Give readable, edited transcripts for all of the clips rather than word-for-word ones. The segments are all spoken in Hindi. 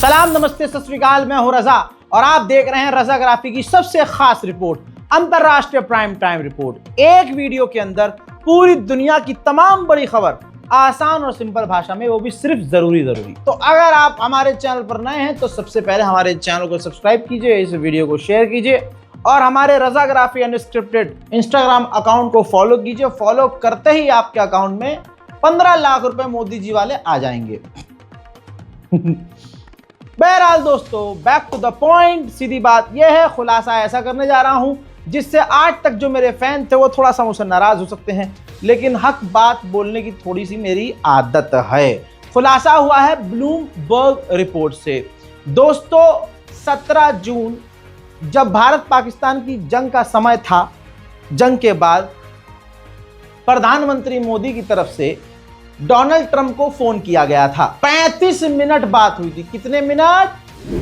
सलाम, नमस्ते, सत श्री अकाल। मैं हूं रजा और आप देख रहे हैं रजाग्राफी की सबसे खास रिपोर्ट, अंतरराष्ट्रीय प्राइम टाइम रिपोर्ट। एक वीडियो के अंदर पूरी दुनिया की तमाम बड़ी खबर आसान और सिंपल भाषा में, वो भी सिर्फ जरूरी। तो अगर आप हमारे चैनल पर नए हैं तो सबसे पहले हमारे चैनल को सब्सक्राइब कीजिए, इस वीडियो को शेयर कीजिए और हमारे रजाग्राफी अनस्क्रिप्टेड इंस्टाग्राम अकाउंट को फॉलो कीजिए। फॉलो करते ही आपके अकाउंट में 15 लाख रुपए मोदी जी वाले आ जाएंगे। बहरहाल दोस्तों, बैक टू द पॉइंट। सीधी बात यह है, खुलासा ऐसा करने जा रहा हूं जिससे आज तक जो मेरे फैन थे वो थोड़ा सा मुझसे नाराज हो सकते हैं, लेकिन हक बात बोलने की थोड़ी सी मेरी आदत है। खुलासा हुआ है ब्लूमबर्ग रिपोर्ट से। दोस्तों, 17 जून जब भारत पाकिस्तान की जंग का समय था, जंग के बाद प्रधानमंत्री मोदी की तरफ से डोनाल्ड ट्रंप को फोन किया गया था। 35 मिनट बात हुई थी। कितने मिनट?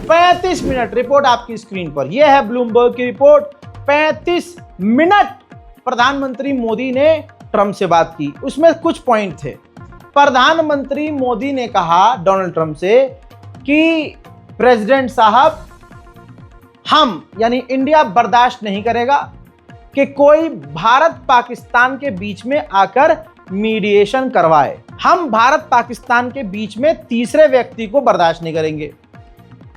35 मिनट। रिपोर्ट आपकी स्क्रीन पर, यह है ब्लूमबर्ग की रिपोर्ट। 35 मिनट प्रधानमंत्री मोदी ने ट्रंप से बात की। उसमें कुछ पॉइंट थे। प्रधानमंत्री मोदी ने कहा डोनाल्ड ट्रंप से कि प्रेसिडेंट साहब, हम यानी इंडिया बर्दाश्त नहीं करेगा कि कोई भारत पाकिस्तान के बीच में आकर मीडिएशन करवाए। हम भारत पाकिस्तान के बीच में तीसरे व्यक्ति को बर्दाश्त नहीं करेंगे।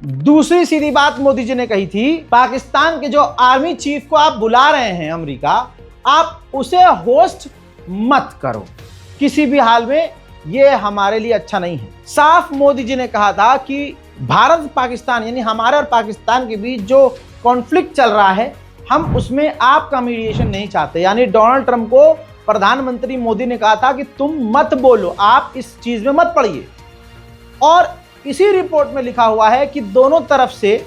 दूसरी सीधी बात मोदी जी ने कही थी, पाकिस्तान के जो आर्मी चीफ को आप बुला रहे हैं अमेरिका, आप उसे होस्ट मत करो किसी भी हाल में, यह हमारे लिए अच्छा नहीं है। साफ मोदी जी ने कहा था कि भारत पाकिस्तान यानी हमारे और पाकिस्तान के बीच जो कॉन्फ्लिक्ट चल रहा है, हम उसमें आपका मीडिएशन नहीं चाहते। यानी डोनाल्ड ट्रंप को प्रधानमंत्री मोदी ने कहा था कि तुम मत बोलो, आप इस चीज में मत पड़िए। और इसी रिपोर्ट में लिखा हुआ है कि दोनों तरफ से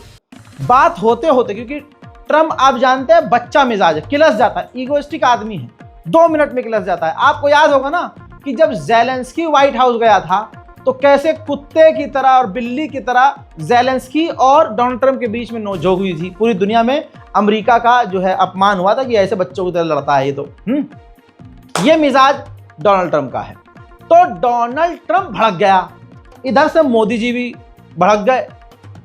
बात होते होते, क्योंकि ट्रंप आप जानते हैं बच्चा मिजाज है, किलस जाता है, ईगोइस्टिक आदमी है, 2 मिनट में किलस जाता है। आपको याद होगा ना कि जब ज़ेलेंस्की व्हाइट हाउस गया था तो कैसे कुत्ते की तरह और बिल्ली की तरह ज़ेलेंस्की और डोनाल्ड ट्रंप के बीच में नोकझोंक हुई थी। पूरी दुनिया में अमेरिका का जो है अपमान हुआ था कि ऐसे बच्चों की तरह लड़ता है ये तो। ये मिजाज डोनाल्ड ट्रंप का है। तो डोनाल्ड ट्रंप भड़क गया, इधर से मोदी जी भी भड़क गए।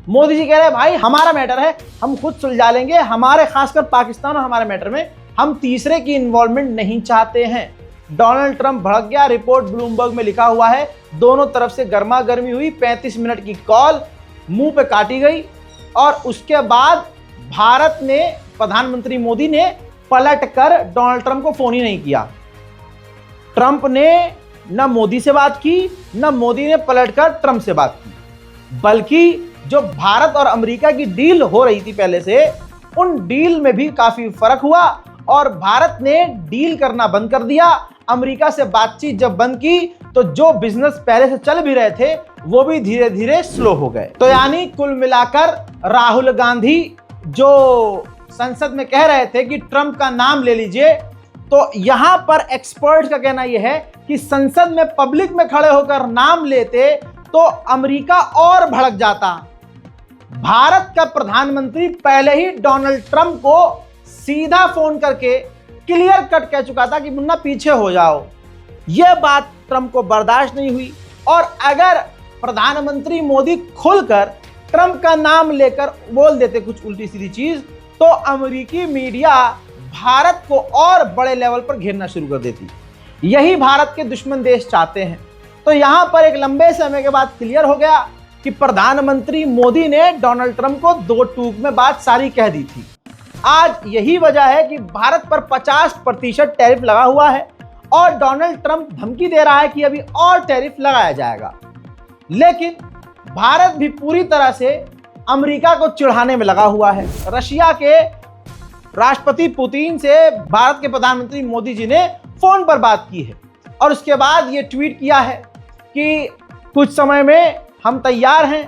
मोदी जी कह रहे हैं भाई हमारा मैटर है, हम खुद सुलझा लेंगे, हमारे खासकर पाकिस्तान और हमारे मैटर में हम तीसरे की इन्वॉल्वमेंट नहीं चाहते हैं। डोनाल्ड ट्रंप भड़क गया। रिपोर्ट ब्लूमबर्ग में लिखा हुआ है, दोनों तरफ से गर्मा गर्मी हुई। 35 मिनट की कॉल मुंह पे काटी गई और उसके बाद भारत ने, प्रधानमंत्री मोदी ने पलट कर डोनाल्ड ट्रंप को फोन ही नहीं किया। ट्रंप ने न मोदी से बात की, न मोदी ने पलटकर ट्रंप से बात की, बल्कि जो भारत और अमेरिका की डील हो रही थी पहले से, उन डील में भी काफी फर्क हुआ और भारत ने डील करना बंद कर दिया। अमेरिका से बातचीत जब बंद की तो जो बिजनेस पहले से चल भी रहे थे वो भी धीरे धीरे स्लो हो गए। तो यानी कुल मिलाकर राहुल गांधी जो संसद में कह रहे थे कि ट्रंप का नाम ले लीजिए, तो यहां पर एक्सपर्ट्स का कहना यह है कि संसद में पब्लिक में खड़े होकर नाम लेते तो अमेरिका और भड़क जाता। भारत का प्रधानमंत्री पहले ही डोनाल्ड ट्रंप को सीधा फोन करके क्लियर कट कह चुका था कि मुन्ना पीछे हो जाओ। यह बात ट्रंप को बर्दाश्त नहीं हुई और अगर प्रधानमंत्री मोदी खुलकर ट्रंप का नाम लेकर बोल देते कुछ उल्टी सीधी चीज, तो अमेरिकी मीडिया भारत को और बड़े लेवल पर घेरना शुरू कर देती। यही भारत के दुश्मन देश चाहते हैं। तो यहां पर एक लंबे समय के बाद क्लियर हो गया कि प्रधानमंत्री मोदी ने डोनाल्ड ट्रंप को 2 टूक में बात सारी कह दी थी। आज यही वजह है कि भारत पर 50% टैरिफ लगा हुआ है और डोनाल्ड ट्रंप धमकी दे रहा है कि अभी और टैरिफ लगाया जाएगा। लेकिन भारत भी पूरी तरह से अमेरिका को चिढ़ाने में लगा हुआ है। रशिया के राष्ट्रपति पुतिन से भारत के प्रधानमंत्री मोदी जी ने फोन पर बात की है और उसके बाद ये ट्वीट किया है कि कुछ समय में हम तैयार हैं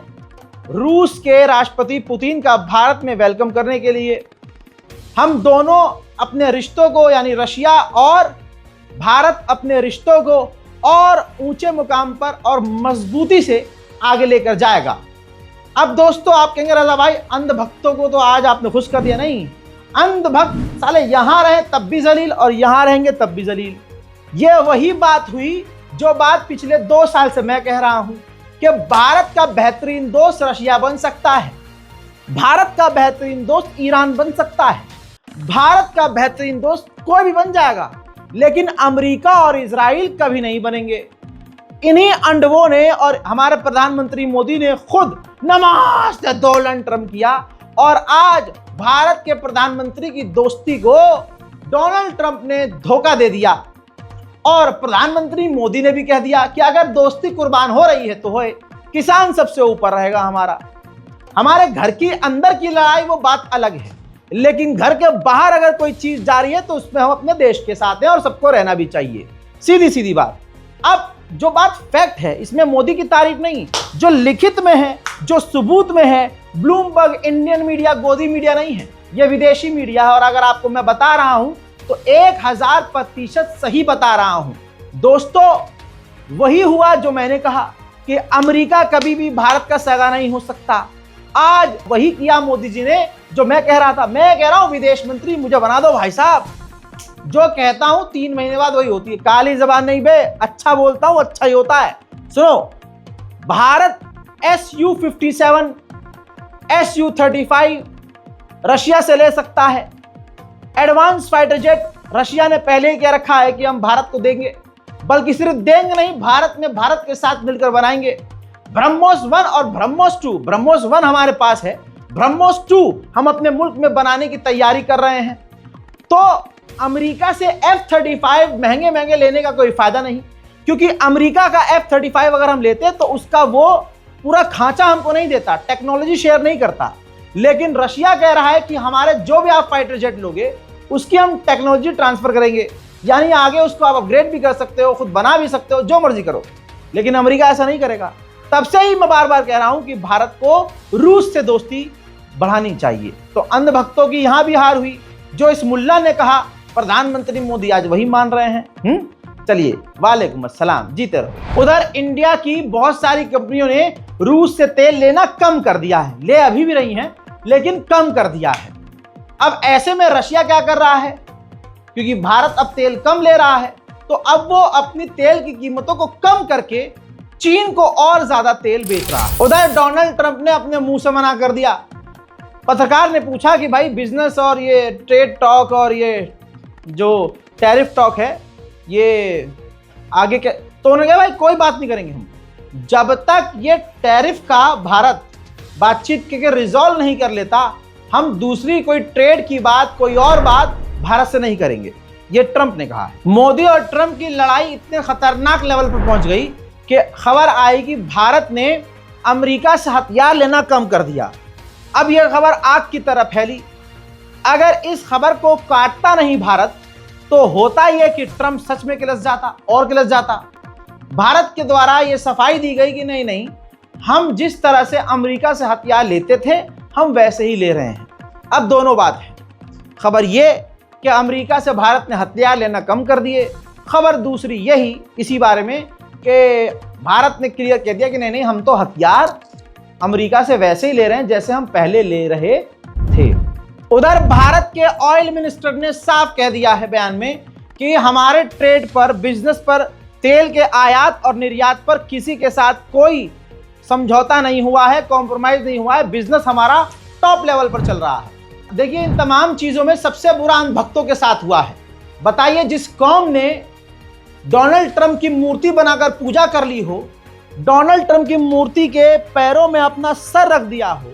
रूस के राष्ट्रपति पुतिन का भारत में वेलकम करने के लिए। हम दोनों अपने रिश्तों को, यानी रशिया और भारत अपने रिश्तों को और ऊंचे मुकाम पर और मजबूती से आगे लेकर जाएगा। अब दोस्तों आप कहेंगे रजा भाई अंधभक्तों को तो आज आपने खुश कर दिया। नहीं, अंधभक्त साले यहां रहे तब भी जलील और यहां रहेंगे तब भी जलील। यह वही बात हुई जो बात पिछले 2 साल से मैं कह रहा हूं कि भारत का बेहतरीन दोस्त रशिया बन सकता है, भारत का बेहतरीन दोस्त ईरान बन सकता है, भारत का बेहतरीन दोस्त कोई भी बन जाएगा, लेकिन अमेरिका और इजराइल कभी नहीं बनेंगे। इन्हीं अंडवों ने और हमारे प्रधानमंत्री मोदी ने खुद नमस्ते डोनाल्ड ट्रंप किया और आज भारत के प्रधानमंत्री की दोस्ती को डोनाल्ड ट्रंप ने धोखा दे दिया। और प्रधानमंत्री मोदी ने भी कह दिया कि अगर दोस्ती कुर्बान हो रही है तो होए, किसान सबसे ऊपर रहेगा। हमारे घर की अंदर की लड़ाई वो बात अलग है, लेकिन घर के बाहर अगर कोई चीज जा रही है तो उसमें हम अपने देश के साथ हैं और सबको रहना भी चाहिए। सीधी सीधी बात। अब जो बात फैक्ट है, इसमें मोदी की तारीफ नहीं, जो लिखित में है, जो सबूत में है, ब्लूमबर्ग इंडियन मीडिया, गोदी मीडिया नहीं है, यह विदेशी मीडिया है। और अगर आपको मैं बता रहा हूं तो 1000% सही बता रहा हूं। दोस्तों, वही हुआ जो मैंने कहा कि अमेरिका कभी भी भारत का सगा नहीं हो सकता। आज वही किया मोदी जी ने जो मैं कह रहा था। मैं कह रहा हूं विदेश मंत्री मुझे बना दो भाई साहब, जो कहता हूं 3 महीने बाद वही होती है। काली जबान नहीं बे, अच्छा बोलता हूं अच्छा ही होता है। सुनो, भारत Su-57, Su-35 रशिया से ले सकता है। एडवांस फाइटर जेट रशिया ने पहले ही कह रखा है कि हम भारत को देंगे, बल्कि सिर्फ देंगे नहीं, भारत के साथ मिलकर बनाएंगे। ब्रह्मोस 1 और ब्रह्मोस 2, ब्रह्मोस 1 हमारे पास है, ब्रह्मोस 2 हम अपने मुल्क में बनाने की तैयारी कर रहे हैं। तो अमेरिका से F-35 महंगे महंगे लेने का कोई फायदा नहीं, क्योंकि अमेरिका का F-35 अगर हम लेते तो उसका वो पूरा खांचा हमको नहीं देता, टेक्नोलॉजी शेयर नहीं करता। लेकिन रशिया कह रहा है कि हमारे जो भी आप फाइटर जेट लोगे उसकी हम टेक्नोलॉजी ट्रांसफर करेंगे, यानी आगे उसको आप अपग्रेड भी कर सकते हो, खुद बना भी सकते हो, जो मर्जी करो। लेकिन अमेरिका ऐसा नहीं करेगा। तब से ही मैं बार बार कह रहा हूं कि भारत को रूस से दोस्ती बढ़ानी चाहिए। तो अंधभक्तों की यहां भी हार हुई। जो इस मुल्ला ने कहा, प्रधानमंत्री मोदी आज वही मान रहे हैं। चलिए, वालेकुम अस्सलाम, जीते रहो। उधर इंडिया की बहुत सारी कंपनियों ने रूस से तेल लेना कम कर दिया है। ले अभी भी रही हैं, लेकिन कम कर दिया है। अब ऐसे में रशिया क्या कर रहा है, क्योंकि भारत अब तेल कम ले रहा है, तो अब वो अपनी तेल की कीमतों को कम करके चीन को और ज्यादा तेल बेच रहा है। उधर डोनाल्ड ट्रंप ने अपने मुंह से मना कर दिया। पत्रकार ने पूछा कि भाई बिजनेस और ये ट्रेड टॉक और ये जो टैरिफ टॉक है ये आगे क्या, तो उन्होंने कहा भाई कोई बात नहीं करेंगे हम, जब तक ये टैरिफ का भारत बातचीत के रिजॉल्व नहीं कर लेता, हम दूसरी कोई ट्रेड की बात, कोई और बात भारत से नहीं करेंगे। ये ट्रंप ने कहा है। मोदी और ट्रंप की लड़ाई इतने खतरनाक लेवल पर पहुंच गई कि खबर आई कि भारत ने अमेरिका से हथियार लेना कम कर दिया। अब यह खबर आग की तरह फैली। अगर इस खबर को काटता नहीं भारत, तो होता यह कि ट्रंप सच में किलस जाता और किलस जाता। भारत के द्वारा यह सफाई दी गई कि नहीं, हम जिस तरह से अमेरिका से हथियार लेते थे हम वैसे ही ले रहे हैं। अब दोनों बात है। खबर यह कि अमेरिका से भारत ने हथियार लेना कम कर दिए, खबर दूसरी यही इसी बारे में कि भारत ने क्लियर कह दिया कि नहीं हम तो हथियार अमेरिका से वैसे ही ले रहे हैं जैसे हम पहले ले रहे थे। उधर भारत के ऑयल मिनिस्टर ने साफ कह दिया है बयान में कि हमारे ट्रेड पर, बिजनेस पर, तेल के आयात और निर्यात पर किसी के साथ कोई समझौता नहीं हुआ है, कॉम्प्रोमाइज नहीं हुआ है। बिजनेस हमारा टॉप लेवल पर चल रहा है। देखिए, इन तमाम चीजों में सबसे बुरा अंधभक्तों के साथ हुआ है। बताइए, जिस कौम ने डोनाल्ड ट्रंप की मूर्ति बनाकर पूजा कर ली हो, डोनाल्ड ट्रंप की मूर्ति के पैरों में अपना सर रख दिया हो,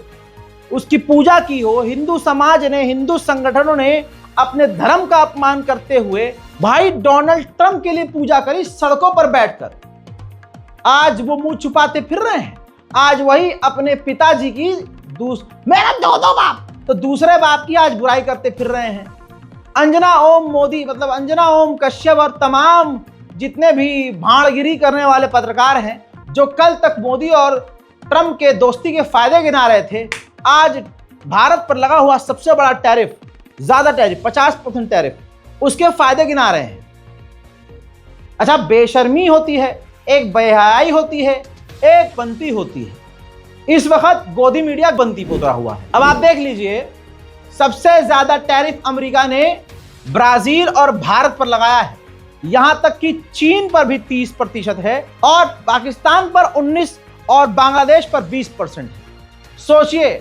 उसकी पूजा की हो, हिंदू समाज ने, हिंदू संगठनों ने अपने धर्म का अपमान करते हुए भाई डोनाल्ड ट्रंप के लिए पूजा करी सड़कों पर बैठकर, आज वो मुंह छुपाते फिर रहे हैं। आज वही अपने पिताजी की मेरा दो बाप, तो दूसरे बाप की आज बुराई करते फिर रहे हैं। अंजना ओम मोदी, मतलब अंजना ओम कश्यप और तमाम जितने भी भाड़गिरी करने वाले पत्रकार हैं, जो कल तक मोदी और ट्रंप के दोस्ती के फायदे गिना रहे थे, आज भारत पर लगा हुआ सबसे बड़ा टैरिफ, ज्यादा टैरिफ, 50% टैरिफ, उसके फायदे गिना रहे हैं। अच्छा, बेशर्मी होती है, एक बेहयाई होती है, एक बनती होती है। इस वक्त गोदी मीडिया बनती पे उतरा हुआ है। अब आप देख लीजिए, सबसे ज्यादा टैरिफ अमेरिका ने ब्राजील और भारत पर लगाया है, यहां तक कि चीन पर भी 30% है और पाकिस्तान पर 19 और बांग्लादेश पर 20% है। सोचिए,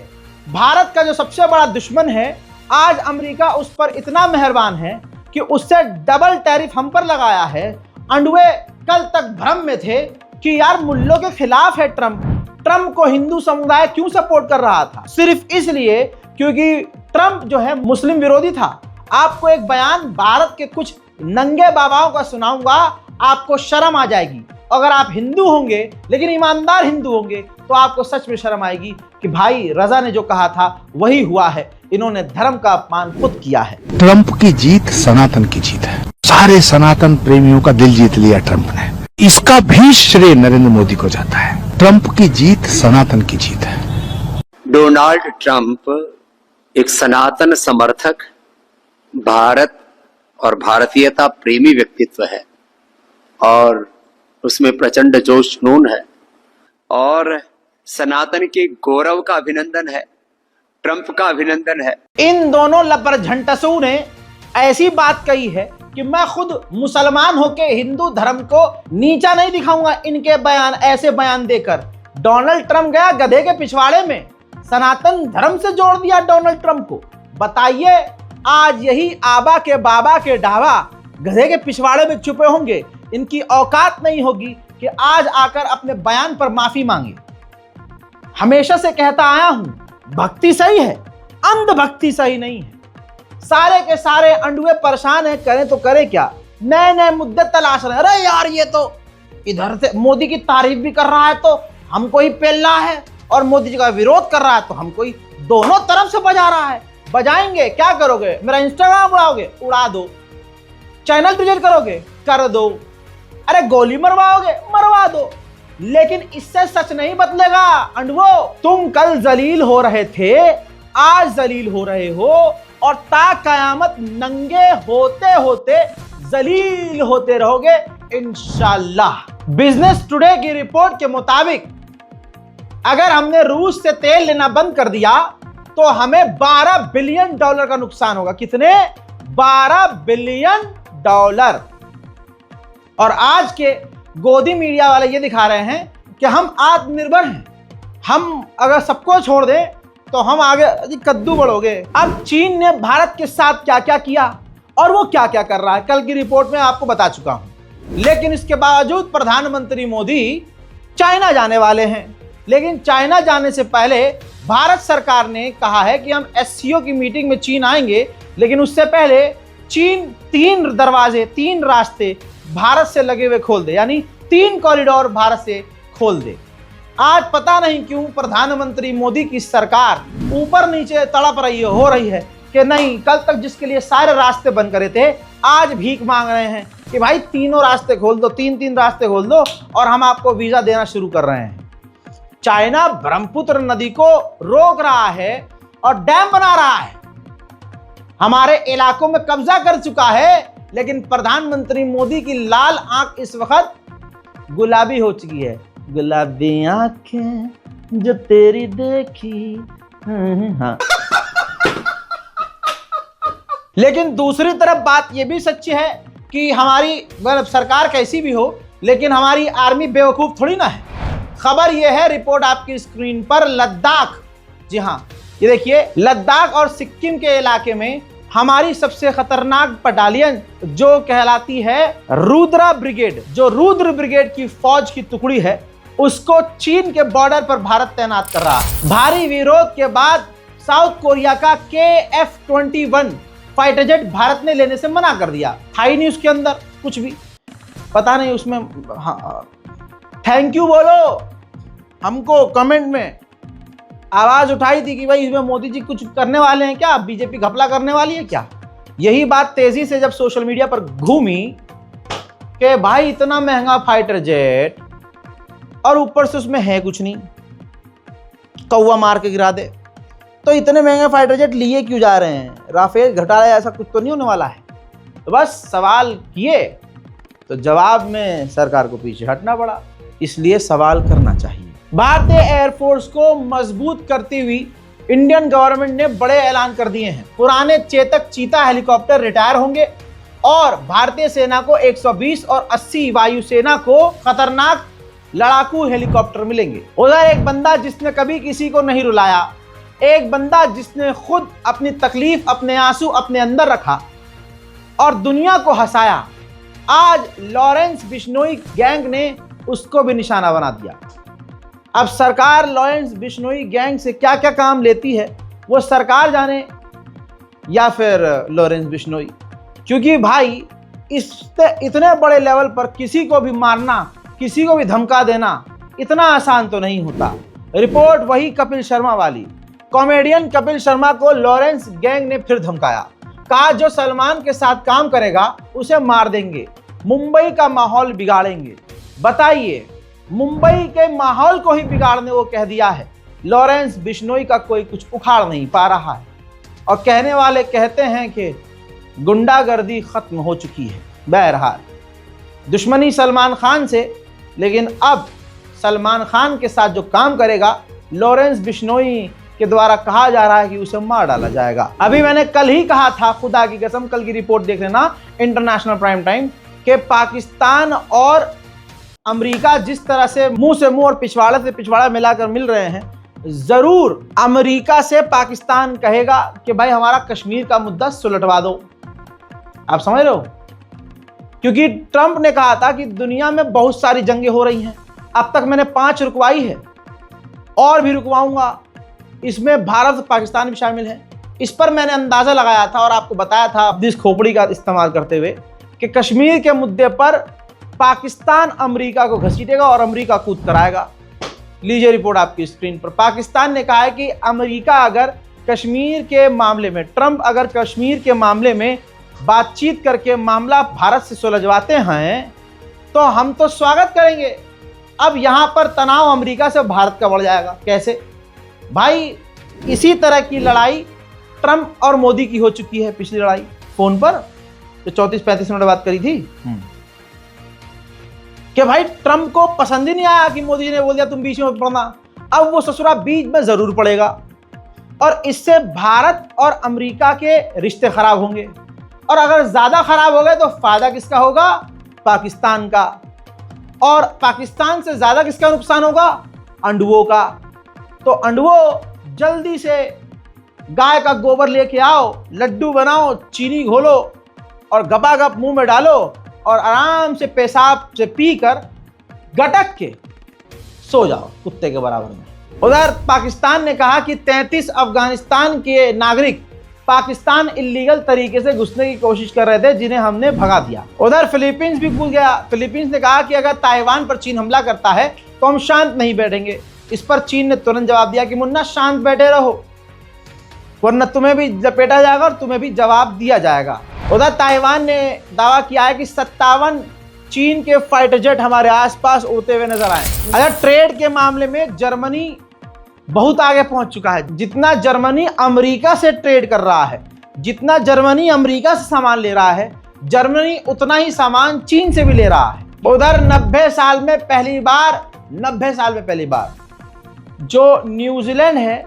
भारत का जो सबसे बड़ा दुश्मन है, आज अमेरिका उस पर इतना मेहरबान है कि उससे डबल टैरिफ हम पर लगाया है। अंडवे कल तक भ्रम में थे कि यार मुल्लों के खिलाफ है ट्रंप को हिंदू समुदाय क्यों सपोर्ट कर रहा था? सिर्फ इसलिए क्योंकि ट्रंप जो है मुस्लिम विरोधी था। आपको एक बयान भारत के कुछ नंगे बाबाओं का सुनाऊंगा, आपको शर्म आ जाएगी। अगर आप हिंदू होंगे लेकिन ईमानदार हिंदू होंगे तो आपको सच में शर्म आएगी कि भाई रजा ने जो कहा था वही हुआ है। इन्होंने धर्म का अपमान खुद किया है। ट्रंप की जीत सनातन की जीत है। सारे सनातन प्रेमियों का दिल जीत लिया ट्रंप ने। इसका भी श्रेय नरेंद्र मोदी को जाता है। ट्रंप की जीत सनातन की जीत है। डोनाल्ड ट्रंप एक सनातन समर्थक, भारत और भारतीयता प्रेमी व्यक्तित्व है और उसमें प्रचंड जोश जुनून है और सनातन के गौरव का अभिनंदन है, ट्रंप का अभिनंदन है। इन दोनों लपरझंटसों ने ऐसी बात कही है कि मैं खुद मुसलमान होके हिंदू धर्म को नीचा नहीं दिखाऊंगा। इनके बयान, ऐसे बयान देकर डोनाल्ड ट्रंप गया गधे के पिछवाड़े में, सनातन धर्म से जोड़ दिया डोनाल्ड ट्रंप को। बताइए, आज यही आबा के बाबा के डावा गधे के पिछवाड़े में छुपे होंगे। इनकी औकात नहीं होगी कि आज आकर अपने बयान पर माफी मांगे। हमेशा से कहता आया हूं, भक्ति सही है, अंधभक्ति सही नहीं है। सारे के सारे अंडुए परेशान हैं, करें तो करें क्या? नए नए मुद्दे तलाश रहे हैं। अरे यार, ये तो इधर से मोदी की तारीफ भी कर रहा है तो हमको ही पेल रहा है, और मोदी जी का विरोध कर रहा है तो हमको ही, दोनों तरफ से बजा रहा है। बजाएंगे, क्या करोगे? मेरा इंस्टाग्राम उड़ाओगे? उड़ा दो। चैनल डिलीट करोगे? कर दो। अरे गोली मरवाओगे? मरवा दो। लेकिन इससे सच नहीं बदलेगा। अंडवो, तुम कल जलील हो रहे थे, आज जलील हो रहे हो और ता कयामत नंगे होते होते जलील होते रहोगे इंशाल्लाह। बिजनेस टुडे की रिपोर्ट के मुताबिक अगर हमने रूस से तेल लेना बंद कर दिया तो हमें $12 बिलियन का नुकसान होगा। कितने? $12 बिलियन। और आज के गोदी मीडिया वाले ये दिखा रहे हैं कि हम आत्मनिर्भर हैं, हम अगर सबको छोड़ दें तो हम आगे कद्दू बढ़ोगे। अब चीन ने भारत के साथ क्या क्या किया और वो क्या क्या कर रहा है, कल की रिपोर्ट में आपको बता चुका हूं। लेकिन इसके बावजूद प्रधानमंत्री मोदी चाइना जाने वाले हैं। लेकिन चाइना जाने से पहले भारत सरकार ने कहा है कि हम SCO की मीटिंग में चीन आएंगे, लेकिन उससे पहले चीन 3 दरवाजे, 3 रास्ते भारत से लगे हुए खोल दे, यानी 3 कॉरिडोर भारत से खोल दे। आज पता नहीं क्यों प्रधानमंत्री मोदी की सरकार ऊपर नीचे तड़प रही हो रही है कि नहीं, कल तक जिसके लिए सारे रास्ते बंद करे थे, आज भीख मांग रहे हैं कि भाई तीनों रास्ते खोल दो, 3 रास्ते खोल दो और हम आपको वीजा देना शुरू कर रहे हैं। चाइना ब्रह्मपुत्र नदी को रोक रहा है और डैम बना रहा है, हमारे इलाकों में कब्जा कर चुका है। लेकिन प्रधानमंत्री मोदी की लाल आंख इस वक्त गुलाबी हो चुकी है। गुलाबी आंखें जो तेरी देखी। हाँ। लेकिन दूसरी तरफ बात यह भी सच्ची है कि हमारी सरकार कैसी भी हो, लेकिन हमारी आर्मी बेवकूफ थोड़ी ना है। खबर यह है, रिपोर्ट आपकी स्क्रीन पर, लद्दाख, जी हाँ, ये देखिए, लद्दाख और सिक्किम के इलाके में हमारी सबसे खतरनाक बटालियन जो कहलाती है रुद्र ब्रिगेड, जो रुद्र ब्रिगेड की फौज की टुकड़ी है, उसको चीन के बॉर्डर पर भारत तैनात कर रहा है। भारी विरोध के बाद साउथ कोरिया का KF-21 फाइटर जेट भारत ने लेने से मना कर दिया। था ही नहीं उसके अंदर कुछ भी, पता नहीं उसमें। हाँ, थैंक यू बोलो। हमको कमेंट में आवाज उठाई थी कि भाई इसमें मोदी जी कुछ करने वाले हैं क्या, बीजेपी घपला करने वाली है क्या। यही बात तेजी से जब सोशल मीडिया पर घूमी कि भाई इतना महंगा फाइटर जेट और ऊपर से उसमें है कुछ नहीं, कौवा मार के गिरा दे, तो इतने महंगे फाइटर जेट लिए क्यों जा रहे हैं? राफेल घोटाला ऐसा कुछ तो नहीं होने वाला है। तो बस सवाल किए तो जवाब में सरकार को पीछे हटना पड़ा। इसलिए सवाल करना चाहिए। भारतीय एयरफोर्स को मजबूत करती हुई इंडियन गवर्नमेंट ने बड़े ऐलान कर दिए हैं। पुराने चेतक चीता हेलीकॉप्टर रिटायर होंगे और भारतीय सेना को 120 और 80, वायुसेना को खतरनाक लड़ाकू हेलीकॉप्टर मिलेंगे। उधर एक बंदा जिसने कभी किसी को नहीं रुलाया, एक बंदा जिसने खुद अपनी तकलीफ, अपने आंसू अपने अंदर रखा और दुनिया को हंसाया, आज लॉरेंस बिश्नोई गैंग ने उसको भी निशाना बना दिया। अब सरकार लॉरेंस बिश्नोई गैंग से क्या क्या काम लेती है वो सरकार जाने या फिर लॉरेंस बिश्नोई, क्योंकि भाई इतने बड़े लेवल पर किसी को भी मारना, किसी को भी धमका देना इतना आसान तो नहीं होता। रिपोर्ट वही कपिल शर्मा वाली। कॉमेडियन कपिल शर्मा को लॉरेंस गैंग ने फिर धमकाया, कहा जो सलमान के साथ काम करेगा उसे मार देंगे, मुंबई का माहौल बिगाड़ेंगे। बताइए, मुंबई के माहौल को ही बिगाड़ने को कह दिया है। लॉरेंस बिश्नोई का कोई कुछ उखाड़ नहीं पा रहा है और कहने वाले कहते हैं कि गुंडागर्दी खत्म हो चुकी है। बहरहाल दुश्मनी सलमान खान से, लेकिन अब सलमान खान के साथ जो काम करेगा लॉरेंस बिश्नोई के द्वारा कहा जा रहा है कि उसे मार डाला जाएगा। अभी मैंने कल ही कहा था, खुदा की कसम, कल की रिपोर्ट देख लेना इंटरनेशनल प्राइम टाइम, कि पाकिस्तान और अमेरिका जिस तरह से मुंह और पिछवाड़े से पिछवाड़ा मिलाकर मिल रहे हैं, जरूर अमेरिका से पाकिस्तान कहेगा कि भाई हमारा कश्मीर का मुद्दा सुलटवा दो। आप समझ रहे हो? क्योंकि ट्रंप ने कहा था कि दुनिया में बहुत सारी जंगें हो रही हैं, अब तक मैंने 5 रुकवाई है और भी रुकवाऊंगा, इसमें भारत और पाकिस्तान भी शामिल है। इस पर मैंने अंदाजा लगाया था और आपको बताया था इस खोपड़ी का इस्तेमाल करते हुए कि कश्मीर के मुद्दे पर पाकिस्तान अमेरिका को घसीटेगा और अमेरिका कूद कर आएगा। लीजिए रिपोर्ट आपकी स्क्रीन पर। पाकिस्तान ने कहा है कि अमेरिका अगर कश्मीर के मामले में, ट्रंप अगर कश्मीर के मामले में बातचीत करके मामला भारत से सुलझवाते हैं तो हम तो स्वागत करेंगे। अब यहां पर तनाव अमेरिका से भारत का बढ़ जाएगा। कैसे भाई? इसी तरह की लड़ाई ट्रंप और मोदी की हो चुकी है। पिछली लड़ाई फोन पर जो 34-35 मिनट बात करी थी कि भाई ट्रंप को पसंद ही नहीं आया कि मोदी जी ने बोल दिया तुम बीच में पड़ना। अब वो ससुरा बीच में जरूर पड़ेगा और इससे भारत और अमेरिका के रिश्ते खराब होंगे, और अगर ज्यादा खराब हो गए तो फायदा किसका होगा? पाकिस्तान का। और पाकिस्तान से ज्यादा किसका नुकसान होगा? अंडुओं का। तो अंडुओं जल्दी से गाय का गोबर लेके आओ, लड्डू बनाओ, चीनी घोलो और गपागप मुंह में डालो और आराम से पेशाब से पीकर गटक के सो जाओ कुत्ते के बराबर में। उधर पाकिस्तान ने कहा कि 33 अफगानिस्तान के नागरिक पाकिस्तान इल्लीगल तरीके से घुसने की कोशिश कर रहे थे, जिन्हें हमने भगा दिया। उधर फिलीपींस भी भूल गया। फिलीपींस ने कहा कि अगर ताइवान पर चीन हमला करता है तो हम शांत नहीं बैठेंगे। इस पर चीन ने तुरंत जवाब दिया कि मुन्ना शांत बैठे रहो, वरना तुम्हें भी लपेटा जाएगा और तुम्हें भी जवाब दिया जाएगा। उधर ताइवान ने दावा किया है कि 57 चीन के फाइटर जेट हमारे आसपास उड़ते हुए नजर आए। अगर ट्रेड के मामले में जर्मनी बहुत आगे पहुंच चुका है। जितना जर्मनी अमेरिका से ट्रेड कर रहा है, जितना जर्मनी अमेरिका से सामान ले रहा है, जर्मनी उतना ही सामान चीन से भी ले रहा है। उधर 90 साल में पहली बार जो न्यूजीलैंड है,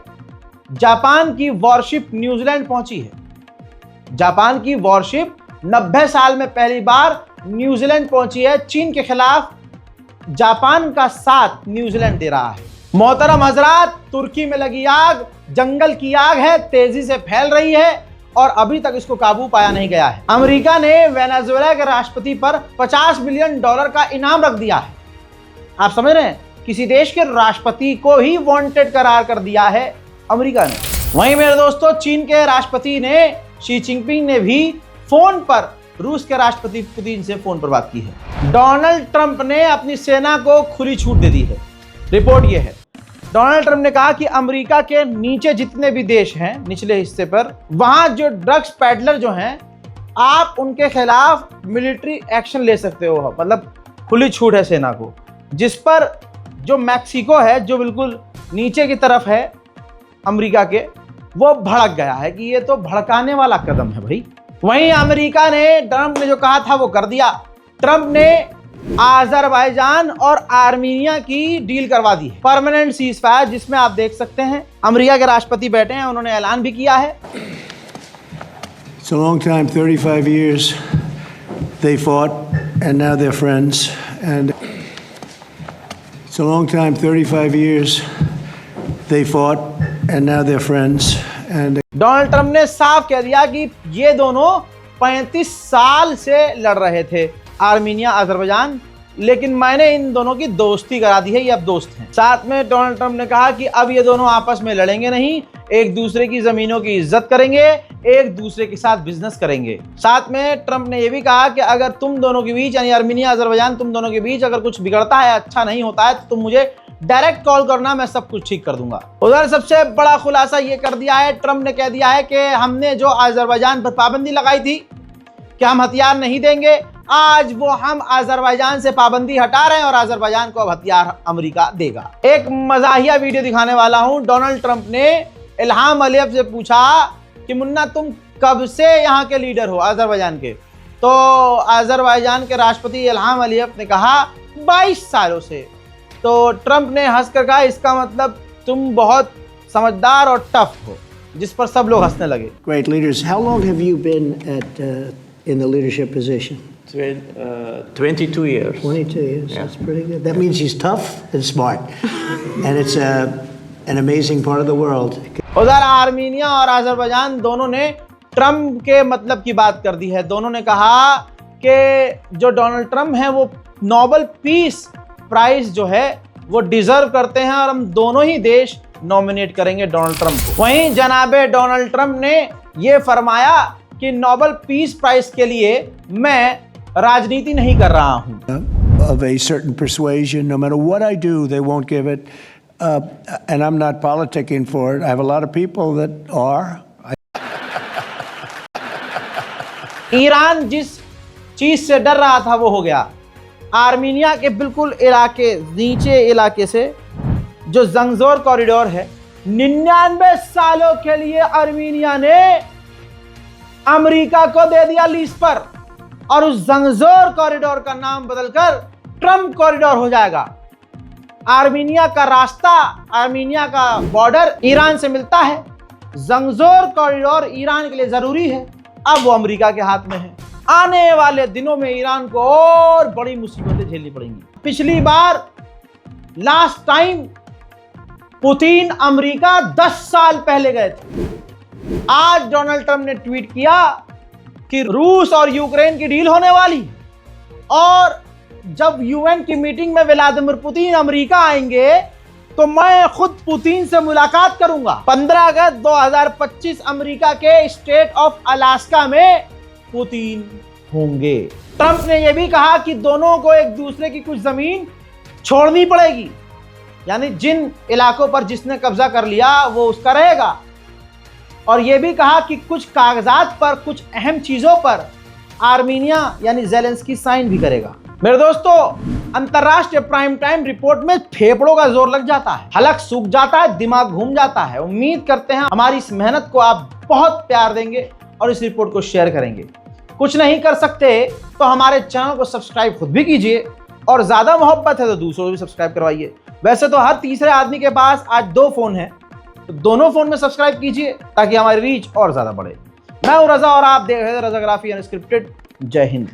जापान की वॉरशिप न्यूजीलैंड पहुंची है। जापान की वॉरशिप 90 साल में पहली बार न्यूजीलैंड पहुंची है। चीन के खिलाफ जापान का साथ न्यूजीलैंड दे रहा है। मोहतरम हजरात, तुर्की में लगी आग जंगल की आग है, तेजी से फैल रही है और अभी तक इसको काबू पाया नहीं गया है। अमेरिका ने वेनेजुएला के राष्ट्रपति पर $50 बिलियन का इनाम रख दिया है। आप समझ रहे हैं? किसी देश के राष्ट्रपति को ही वांटेड करार कर दिया है अमेरिका ने। वहीं मेरे दोस्तों, चीन के राष्ट्रपति ने शी जिनपिंग ने भी फोन पर रूस के राष्ट्रपति पुतिन से फोन पर बात की है। डोनाल्ड ट्रंप ने अपनी सेना को खुली छूट दे दी है। रिपोर्ट यह है, डोनाल्ड ट्रंप ने कहा कि अमेरिका के नीचे जितने भी देश हैं, निचले हिस्से पर, वहां जो ड्रग्स पैडलर जो हैं, आप उनके खिलाफ मिलिट्री एक्शन ले सकते हो। मतलब खुली छूट है सेना को। जिस पर जो मैक्सिको है, जो बिल्कुल नीचे की तरफ है अमेरिका के, वो भड़क गया है कि ये तो भड़काने वाला कदम है भाई। वहीं अमेरिका ने, ट्रंप ने जो कहा था वो कर दिया। ट्रंप ने अजरबैजान और आर्मीनिया की डील करवा दी है, परमानेंट सीज फायर, जिसमें आप देख सकते हैं अमेरिका के राष्ट्रपति बैठे हैं, उन्होंने ऐलान भी किया है। It's a long time, 35 years they fought and now they're friends, and It's a long time, 35 years. They fought, and now they're friends. And Donald Trump ने साफ कह दिया कि ये दोनों 35 साल से लड़ रहे थे, आर्मीनिया अजरबैजान, लेकिन मैंने इन दोनों की दोस्ती करा दी है, ये अब दोस्त हैं। साथ में डोनाल्ड ट्रंप ने कहा कि अब ये दोनों आपस में लड़ेंगे नहीं, एक दूसरे की जमीनों की इज्जत करेंगे, एक दूसरे के साथ बिजनेस करेंगे। साथ में ट्रंप ने यह भी कहा कि अगर तुम दोनों के बीच, यानी आर्मीनिया अजरबैजान, तुम दोनों के बीच अगर कुछ बिगड़ता है, अच्छा नहीं होता है, तो तुम मुझे डायरेक्ट कॉल करना, मैं सब कुछ ठीक कर दूंगा। उधर सबसे बड़ा खुलासा ये कर दिया है, ट्रंप ने कह दिया है कि हमने जो अजरबैजान पर पाबंदी लगाई थी कि हम हथियार नहीं देंगे, आज वो हम अजरबैजान से पाबंदी हटा रहे हैं और अजरबैजान को अब हथियार अमेरिका देगा। एक मजाहिया वीडियो दिखाने वाला हूं। डोनाल्ड ट्रंप ने इल्हाम अलीयव से पूछा कि मुन्ना तुम कब से यहाँ के लीडर हो अजरबैजान के? तो अजरबैजान के राष्ट्रपति इल्हाम अलीयव ने कहा 22 सालों से। तो ट्रंप ने हंसकर कहा इसका मतलब तुम बहुत समझदार और टफ हो, जिस पर सब लोग हंसने लगे। great leaders. How long have you been in the leadership position? 22 years. 22 years. Yeah. That's pretty good. That means he's tough and smart, and it's an amazing part of the world. उधर आर्मीनिया और अजरबैजान दोनों ने ट्रंप के मतलब की बात कर दी है। दोनों ने कहा कि जो डोनाल्ड ट्रंप हैं वो नोबेल पीस प्राइज जो है वो डिजर्व करते हैं और हम दोनों ही देश नॉमिनेट करेंगे डोनाल्ड ट्रंप को। वहीं जनाबे डोनाल्ड ट्रंप ने ये फरमाया कि नोबेल पीस प्राइज के लिए मैं राजनीति नहीं कर रहा हूं। Of a certain persuasion, no matter what I do, they won't give it. And I'm not politicking for it. I have a lot of people that are. Iran जिस चीज से डर रहा था वो हो गया। आर्मीनिया के बिल्कुल इलाके, नीचे इलाके से जो जंगजोर कॉरिडोर है, 99 सालों के लिए आर्मीनिया ने अमेरिका को दे दिया लीज पर, और उस जंगजोर कॉरिडोर का नाम बदलकर ट्रंप कॉरिडोर हो जाएगा। आर्मीनिया का रास्ता, आर्मीनिया का बॉर्डर ईरान से मिलता है। जंगजोर कॉरिडोर ईरान के लिए जरूरी है, अब वो अमेरिका के हाथ में है। आने वाले दिनों में ईरान को और बड़ी मुसीबतें झेलनी पड़ेंगी। पिछली बार लास्ट टाइम पुतिन अमेरिका 10 साल पहले गए थे। आज डोनाल्ड ट्रंप ने ट्वीट किया कि रूस और यूक्रेन की डील होने वाली, और जब यूएन की मीटिंग में व्लादिमीर पुतिन अमेरिका आएंगे तो मैं खुद पुतिन से मुलाकात करूंगा। 15 अगस्त 2025 अमेरिका के स्टेट ऑफ अलास्का में पुतिन होंगे। ट्रंप ने यह भी कहा कि दोनों को एक दूसरे की कुछ जमीन छोड़नी पड़ेगी, यानी जिन इलाकों पर जिसने कब्जा कर लिया वो उसका रहेगा। और यह भी कहा कि कुछ कागजात पर, कुछ अहम चीजों पर आर्मीनिया यानी ज़ेलेंस्की साइन भी करेगा। मेरे दोस्तों, अंतरराष्ट्रीय प्राइम टाइम रिपोर्ट में फेफड़ों का जोर लग जाता है, हलक सूख जाता है, दिमाग घूम जाता है। उम्मीद करते हैं हमारी इस मेहनत को आप बहुत प्यार देंगे और इस रिपोर्ट को शेयर करेंगे। कुछ नहीं कर सकते तो हमारे चैनल को सब्सक्राइब खुद भी कीजिए, और ज्यादा मोहब्बत है तो दूसरों को भी सब्सक्राइब करवाइए। वैसे तो हर तीसरे आदमी के पास आज 2 फोन है, तो दोनों फोन में सब्सक्राइब कीजिए ताकि हमारी रीच और ज्यादा बढ़े। मैं हूं रजा और आप देख रहे हैं रजाग्राफी अनस्क्रिप्टेड। जय हिंद।